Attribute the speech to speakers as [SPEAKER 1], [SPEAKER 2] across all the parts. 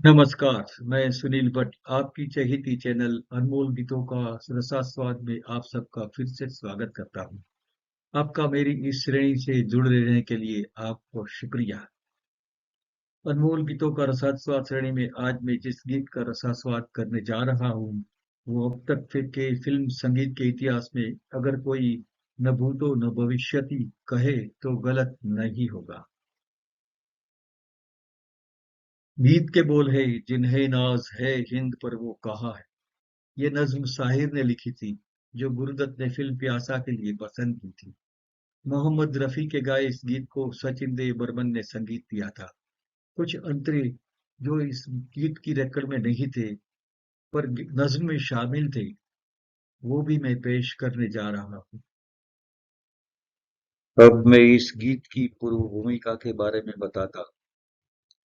[SPEAKER 1] नमस्कार, मैं सुनील भट्ट, आपकी चहेती चैनल अनमोल गीतों का रसास्वाद में आप सबका फिर से स्वागत करता हूँ। आपका मेरी इस श्रेणी से जुड़े रहने के लिए आपको शुक्रिया। अनमोल गीतों का रसास्वाद श्रेणी में आज मैं जिस गीत का रसास्वाद करने जा रहा हूँ, वो अब तक के फिल्म संगीत के इतिहास में अगर कोई न भूतो न भविष्यति कहे तो गलत नहीं होगा। गीत के बोल है जिन्हें नाज है हिंद पर वो कहाँ है। ये नज्म साहिर ने लिखी थी, जो गुरुदत्त ने फिल्म प्यासा के लिए पसंद की थी। मोहम्मद रफी के गाए इस गीत को सचिन देव बर्मन ने संगीत दिया था। कुछ अंतरे जो इस गीत की रिकॉर्ड में नहीं थे, पर नज्म में शामिल थे, वो भी मैं पेश करने जा रहा हूँ। अब मैं इस गीत की पूर्व भूमिका के बारे में बताता हूँ।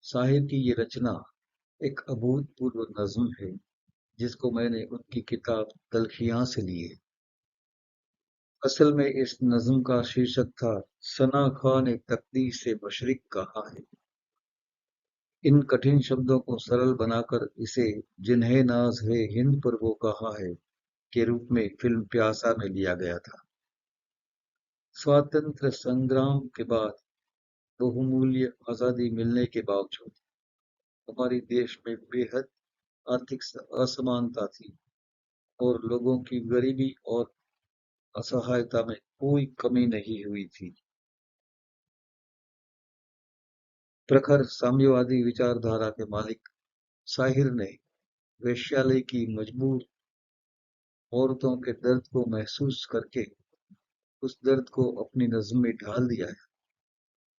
[SPEAKER 1] साहिर की ये रचना एक अभूतपूर्व नज्म है, जिसको मैंने उनकी किताब तलखियां से ली है। असल में इस नज्म का शीर्षक था सना खां ने तकदीर से मशरिक कहा है। इन कठिन शब्दों को सरल बनाकर इसे जिन्हें नाज है हिंद पर वो कहा है के रूप में फिल्म प्यासा में लिया गया था। स्वातंत्र संग्राम के बाद बहुमूल्य आजादी मिलने के बावजूद हमारे देश में बेहद आर्थिक असमानता थी और लोगों की गरीबी और असहायता में कोई कमी नहीं हुई थी। प्रखर साम्यवादी विचारधारा के मालिक साहिर ने वेश्यालय की मजबूर औरतों के दर्द को महसूस करके उस दर्द को अपनी नज्म में ढाल दिया है।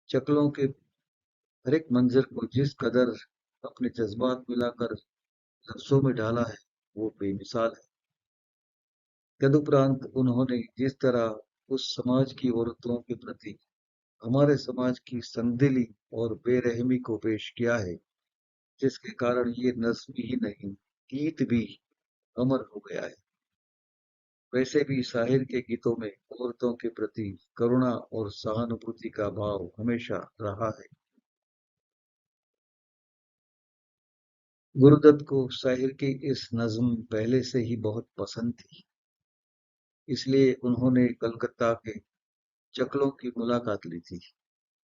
[SPEAKER 1] चकलों के हर एक मंजर को जिस कदर अपने जज्बात मिलाकर लफ्जों में डाला है, वो बेमिसाल है। तदुपरांत उन्होंने जिस तरह उस समाज की औरतों के प्रति हमारे समाज की संगदिली और बेरहमी को पेश किया है, जिसके कारण ये नज्म ही नहीं, गीत भी अमर हो गया है। वैसे भी शाहिर के गीतों में औरतों के प्रति करुणा और सहानुभूति का भाव हमेशा रहा है। गुरुदत्त को शाहिर की इस नज्म पहले से ही बहुत पसंद थी, इसलिए उन्होंने कलकत्ता के चकलों की मुलाकात ली थी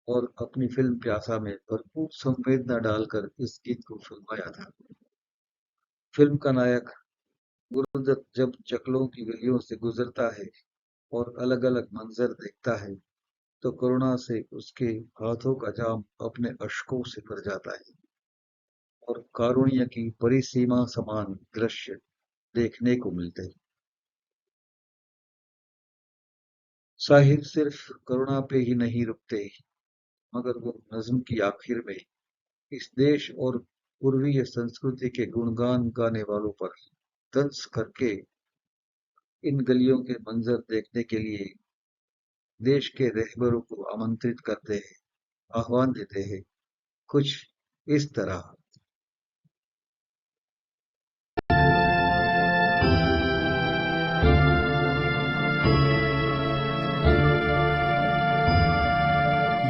[SPEAKER 1] और अपनी फिल्म प्यासा में भरपूर संवेदना डालकर इस गीत को फिल्माया था। फिल्म का नायक गुरुदत्त जब चकलों की गलियों से गुजरता है और अलग-अलग मंजर देखता है, तो करुणा से उसके हाथों का जाम अपने अश्कों से भर जाता है और कारुण्य की परिसीमा समान दृश्य देखने को मिलते हैं। साहिर सिर्फ करुणा पे ही नहीं रुकते, मगर वो नज्म की आखिर में इस देश और पूर्वीय संस्कृति के गुणगान गाने वालों पर तंज करके इन गलियों के मंजर देखने के लिए देश के रहबरों को आमंत्रित करते हैं, आह्वान देते हैं, कुछ इस तरह।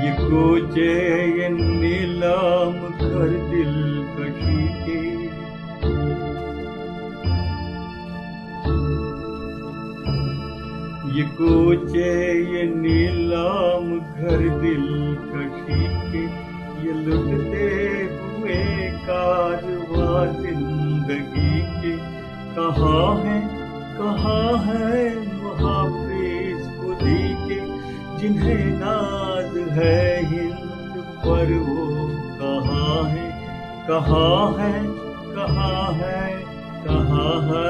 [SPEAKER 1] ये कोचे ये नीलाम कर दिल कशी के, ये कोचे ये नीलाम घर दिल कशी के, ये लुटते हुए कारवां जिंदगी के। कहाँ है मुहाफिज खुदी के, जिन्हें नाज है हिंद पर वो कहाँ है, कहाँ है, कहाँ है, कहाँ है।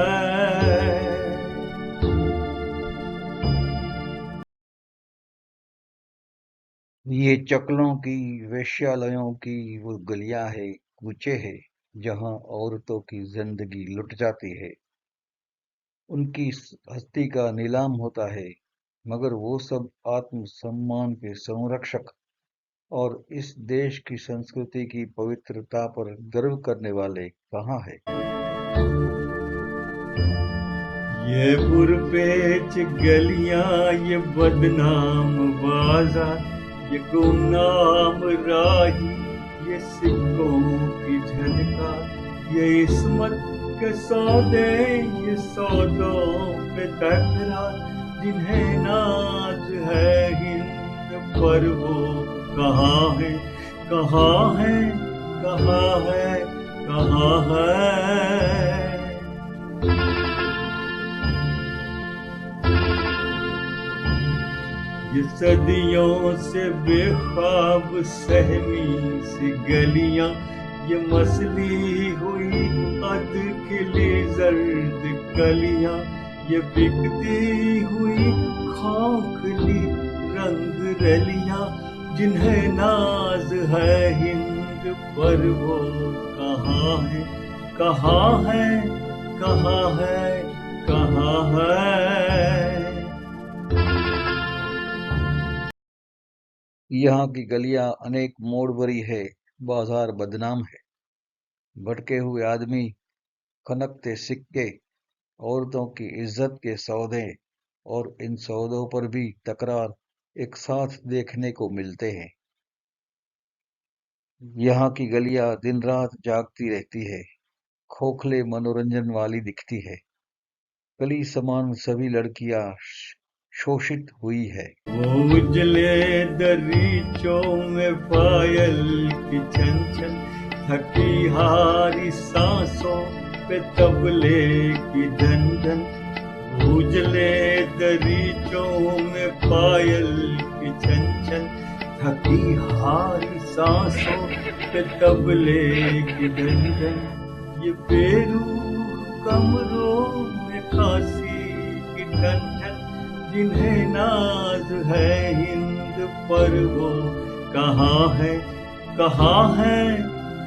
[SPEAKER 1] ये चकलों की वेश्यालयों की वो गलियां है, कूचे है, जहां औरतों की जिंदगी लुट जाती है, उनकी हस्ती का नीलाम होता है, मगर वो सब आत्मसम्मान के संरक्षक और इस देश की संस्कृति की पवित्रता पर गर्व करने वाले कहाँ है। ये पुरपेच गलियां, ये बदनाम बाजार, ये गुमनाम राही,
[SPEAKER 2] ये सिक्कों की झनकार, ये इस्मत के सौदे, ये सौदों पे तकरार, जिन्हें नाज है हिंद पर वो कहाँ है, कहाँ है, कहाँ है, कहाँ है। ये सदियों से बेख्वाब सहमी सी गलियां, ये मसली हुई अध खिली जर्द कलियां, ये बिकती हुई खोखली रंग रलियां, जिन्हें नाज है हिंद पर वो कहाँ है, कहाँ है, कहाँ है, कहाँ है।
[SPEAKER 1] यहाँ की गलियां अनेक मोड़ भरी है, बाजार बदनाम है। भटके हुए आदमी, खनकते सिक्के, औरतों की इज्जत के सौदे और इन सौदों पर भी तकरार एक साथ देखने को मिलते हैं। यहाँ की गलियां दिन रात जागती रहती है, खोखले मनोरंजन वाली दिखती है। कली समान सभी लड़कियां शोषित हुई है।
[SPEAKER 2] वो उजले दरीचों में पायल की छन छन, थकी हारी सांसों पे तबले की धन धन। उजले दरीचों में पायल की छन छन, थकी हारी सांसों पे तबले की धन धन। ये बेरूह कमरों में खांसी की ठन ठन, जिन्हें नाज है हिंद पर वो कहाँ है, कहाँ है,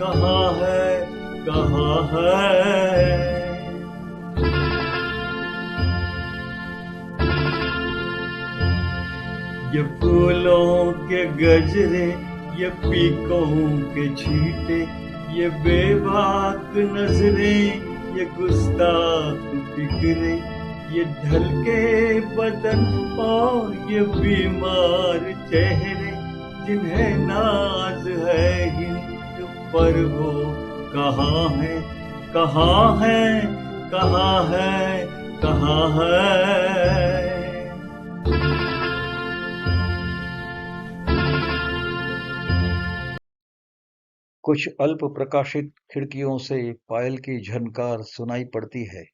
[SPEAKER 2] कहाँ है, कहाँ है। ये फूलों के गजरे, ये पीकों के छींटे, ये बेबाक नजरें, ये गुस्ताख फिक्रे, ये ढलके बदन और ये बीमार चेहरे, जिन्हें नाज है हिंद पर वो कहाँ है, कहाँ है, कहाँ है, कहाँ है।
[SPEAKER 1] कुछ अल्प प्रकाशित खिड़कियों से पायल की झनकार सुनाई पड़ती है।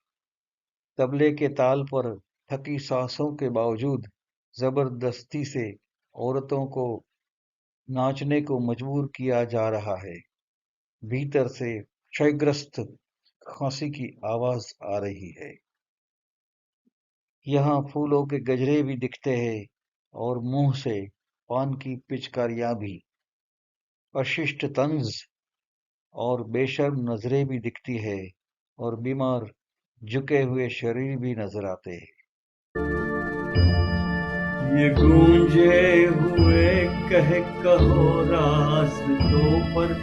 [SPEAKER 1] तबले के ताल पर थकी सांसों के बावजूद जबरदस्ती से औरतों को नाचने को मजबूर किया जा रहा है। भीतर से क्षयग्रस्त खांसी की आवाज आ रही है। यहाँ फूलों के गजरे भी दिखते हैं और मुंह से पान की पिचकारियां भी। अशिष्ट तंज और बेशर्म नजरें भी दिखती है और बीमार झुके हुए शरीर भी नजर आते हैं।
[SPEAKER 2] ये गूंजे हुए कह कहो रास्तों पर,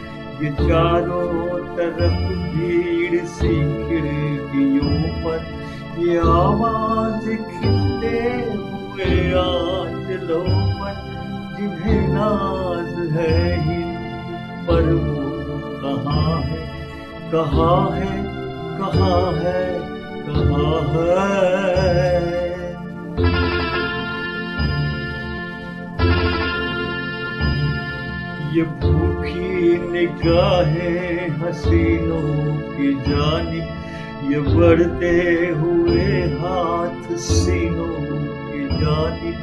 [SPEAKER 2] ये चारों तरफ भीड़ सी खिड़कियों पर, ये आवाज खिलते हुए आंचलों पर, जिन्हें नाज है हिंद पर वो कहाँ है, कहाँ है, कहाँ है, कहाँ है। ये भूखी निगाहें हसीनों की जानिब, ये बढ़ते हुए हाथ सीनों की जानिब,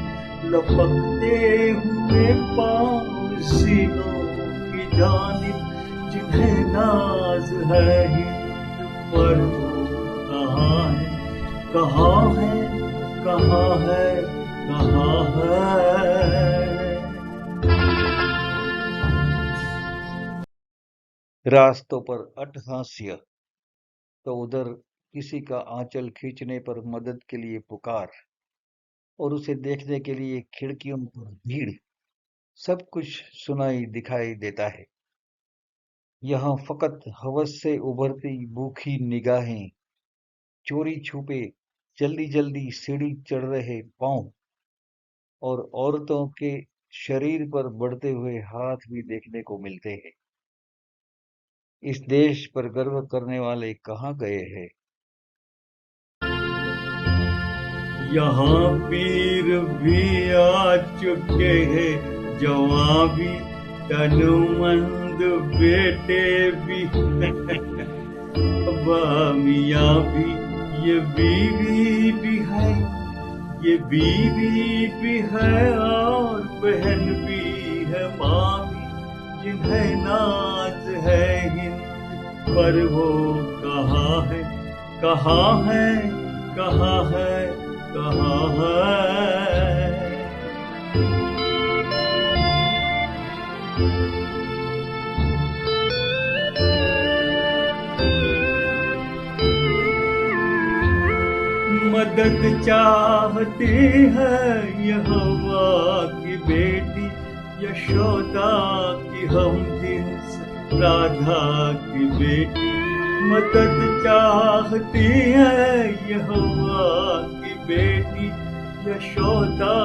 [SPEAKER 2] लपकते हुए पाँव सीनों की जानिब, जिन्हें नाज है हिंद पर वो कहाँ है, कहाँ है, कहाँ है, कहाँ है।
[SPEAKER 1] रास्तों पर अट्टहास्य तो उधर किसी का आंचल खींचने पर मदद के लिए पुकार और उसे देखने के लिए खिड़कियों पर भीड़। सब कुछ सुनाई दिखाई देता है। यहाँ फकत हवस से उभरती भूखी निगाहें, चोरी छुपे जल्दी जल्दी सीढ़ी चढ़ रहे पांव और औरतों के शरीर पर बढ़ते हुए हाथ भी देखने को मिलते हैं। इस देश पर गर्व करने वाले कहाँ गए हैं?
[SPEAKER 2] यहाँ पीर भी आ चुके हैं, जवां भी, तनुमंद बेटे भी, मियाँ भी, ये बीवी भी है, ये बीवी भी है और बहन भी है, माँ भी, जिन्हें नाज है हिंद पर, वो कहाँ है, कहाँ है, कहाँ है, कहाँ है। मदद चाहती है ये हवा की बेटी, यशोदा की हम जिन्स राधा की बेटी। मदद चाहती है ये हवा की बेटी, यशोदा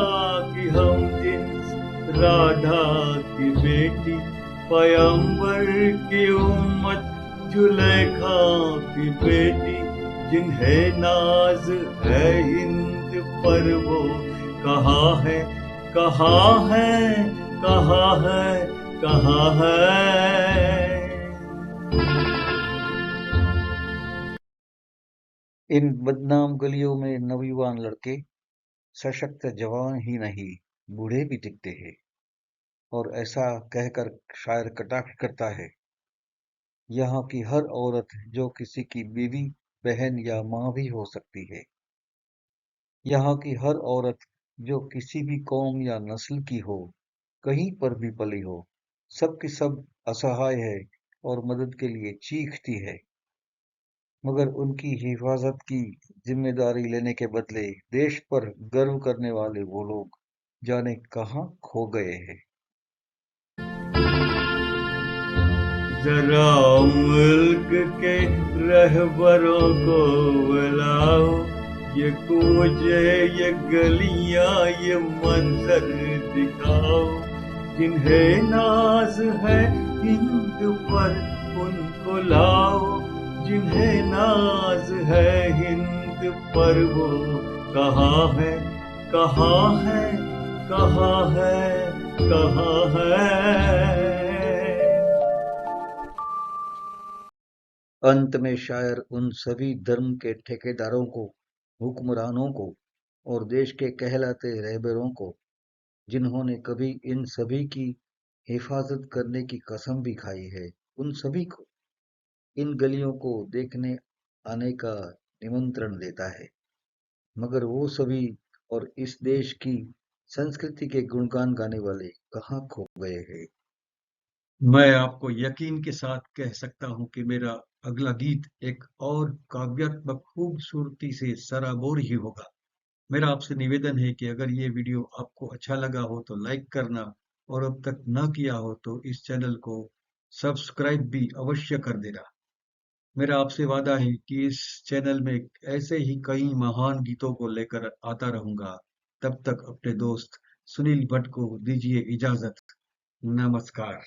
[SPEAKER 2] की हम जिन्स राधा की बेटी। पैगंबर की उम्मत जुलेखा की बेटी, जिन्हें नाज है हिंद पर, वो कहाँ है, कहाँ है, कहाँ है, कहाँ है।
[SPEAKER 1] इन बदनाम गलियों में नौजवान लड़के सशक्त जवान ही नहीं, बूढ़े भी दिखते हैं। और ऐसा कहकर शायर कटाक्ष करता है, यहाँ की हर औरत जो किसी की बीवी, बहन या माँ भी हो सकती है। यहाँ की हर औरत जो किसी भी कौम या नस्ल की हो, कहीं पर भी पली हो, सब की सब असहाय है और मदद के लिए चीखती है। मगर उनकी हिफाजत की जिम्मेदारी लेने के बदले देश पर गर्व करने वाले वो लोग जाने कहाँ खो गए हैं।
[SPEAKER 2] जरा मुल्क के रहबरों को बुलाओ, ये कूचे, ये गलियां, ये मंजर दिखाओ। जिन्हें नाज है हिंद पर, उनको लाओ। जिन्हें नाज है हिंद पर, वो कहाँ है, कहाँ है, कहाँ है, कहाँ है।
[SPEAKER 1] अंत में शायर उन सभी धर्म के ठेकेदारों को, हुक्मरानों को और देश के कहलाते रहबरों को, जिन्होंने कभी इन सभी की हिफाजत करने की कसम भी खाई है, उन सभी को इन गलियों को देखने आने का निमंत्रण देता है। मगर वो सभी और इस देश की संस्कृति के गुणगान गाने वाले कहाँ खो गए हैं?
[SPEAKER 3] मैं आपको यकीन के साथ कह सकता हूं कि मेरा अगला गीत एक और काव्यात्मक खूबसूरती से सराबोर ही होगा। मेरा आपसे निवेदन है कि अगर ये वीडियो आपको अच्छा लगा हो तो लाइक करना, और अब तक न किया हो तो इस चैनल को सब्सक्राइब भी अवश्य कर देना। मेरा आपसे वादा है कि इस चैनल में ऐसे ही कई महान गीतों को लेकर आता रहूंगा। तब तक अपने दोस्त सुनील भट्ट को दीजिए इजाजत। नमस्कार।